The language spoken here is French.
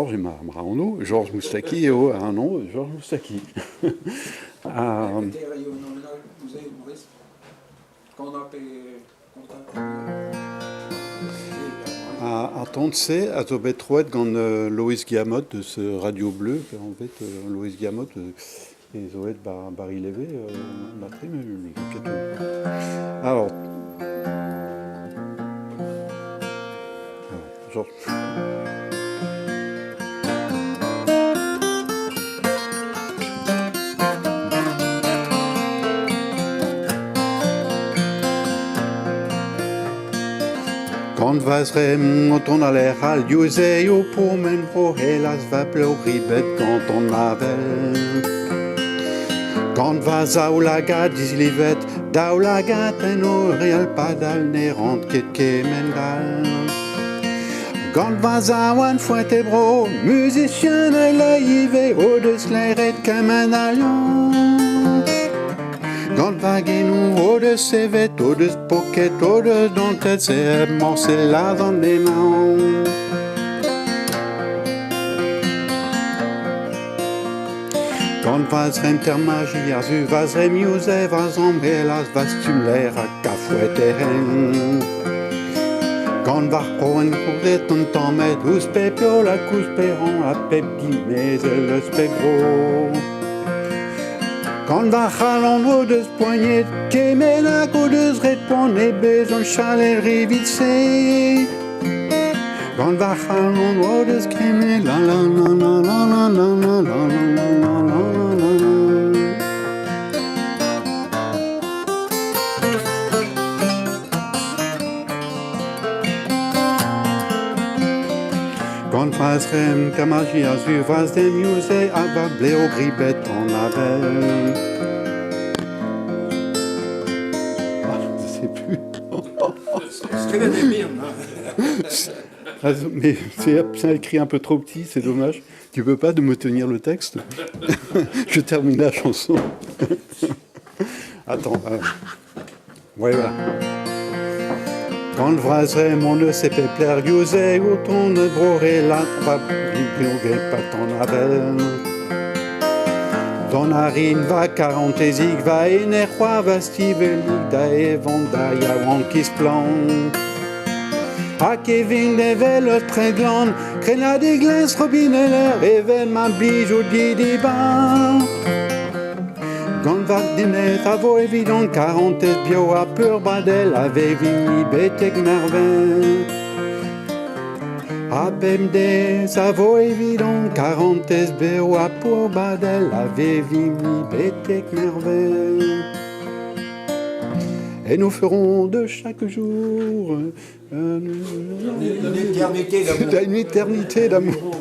Georges et Marano, Georges Moustaki et un nom, Georges Moustaki. À Tonce, à Tobetrouet, quand Loïs Guillamot de ce Radio Bleu, en fait, Loïs Guillamot, et Zoé Barry Lévé, alors, Georges. Quand vasrem on a l'air al diuseo pour men pro hélas va pleurer bête quand on avait. Quand vas à Oulaga dislivet, d'Aulaga teno real padal nerant ket mendal. Quand vas à Wan Fuentebro, musicien et laïve, au de sleret comme un allion. Quand vaguez-nous, au de sévet, au de pocket, au de dentette, c'est morcé là dans les mains. Quand vasrem termagie, azu vasrem yuse, vasombelas, vastumler à cafoueteren. Quand var proen couret, on t'en met douze pépio, la cousperon, à pep guimez, le spegro. Quand va chalon de poignet, qu'emena de répond et besoin chalet rivitsé. Quand va chalon de screamer, la la la la la la la la la la la. Quand vasrem kamaji azu vas des musées avablé au gribet en avait. Je sais plus. Mais c'est écrit un peu trop petit, c'est dommage. Tu peux pas de me tenir le texte. Je termine la chanson. Attends. Ouais, voilà. Quand vrasrem on ne sait pas plaire, yusé ou ton de broré la trappe, pas ton avel. Ton narine va quarantésig, va énerrois, va stivelig, da et vonda, ya wan qui se plante. A Kevin des velos préglande, créna des glaces, robinet l'air, even ma blige au didiban. Quand va dîner, ça vaut évident, 40 bio à pur badel, avec vini bétek merveille. A BMD, ça vaut évident, 40 bio à pur badel, avec vini bétek merveille. Et nous ferons de chaque jour une éternité d'amour.